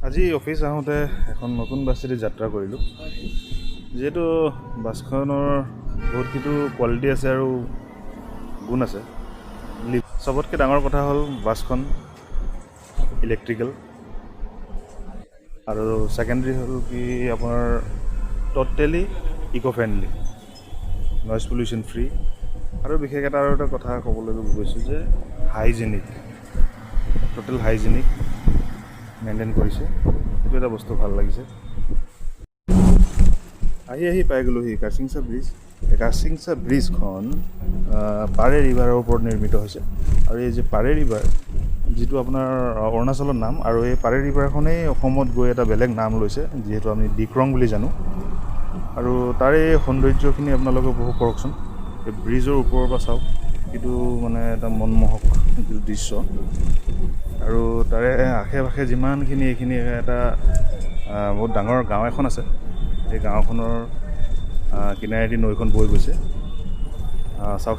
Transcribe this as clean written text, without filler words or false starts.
আজি অফিচ আহোঁতে এখন নতুন বাছেদি যাত্ৰা কৰিলোঁ। যিহেতু বাছখনৰ বহুতকেইটো কোৱালিটি আছে আৰু গুণ আছে। চবতকৈ ডাঙৰ কথা হ'ল বাছখন ইলেক্ট্ৰিকেল, আৰু ছেকেণ্ডেৰী হ'ল কি আপোনাৰ ট'টেলি ইক' ফ্ৰেণ্ডলি, নইজ পলিউশ্যন ফ্ৰী, আৰু বিশেষ এটা কথা ক'বলৈ গৈছোঁ যে হাইজেনিক, ট'টেল হাইজেনিক মেইনটেইন কৰিছে। সেইটো এটা বস্তু ভাল লাগিছে। আহি পাই গ'লোহি কাচিংচা ব্ৰিজ। কাচিংচা ব্ৰিজখন পাৰে ৰিভাৰৰ ওপৰত নিৰ্মিত হৈছে, আৰু এই যে পাৰে ৰিভাৰ, যিটো আপোনাৰ অৰুণাচলৰ নাম, আৰু এই পাৰে ৰিভাৰখনেই অসমত গৈ এটা বেলেগ নাম লৈছে, যিহেতু আমি ডিক্ৰং বুলি জানো। আৰু তাৰে সৌন্দৰ্যখিনি আপোনালোকে উপভোগ কৰকচোন। এই ব্ৰিজৰ ওপৰৰ পৰা চাওক, সেইটো মানে এটা মনমোহক যিটো দৃশ্য। আৰু তাৰে আশে পাশে যিমানখিনি, এইখিনি এটা বহুত ডাঙৰ গাঁও এখন আছে। এই গাঁওখনৰ কিনাৰেদি নৈখন বৈ গৈছে, চাওকচোন।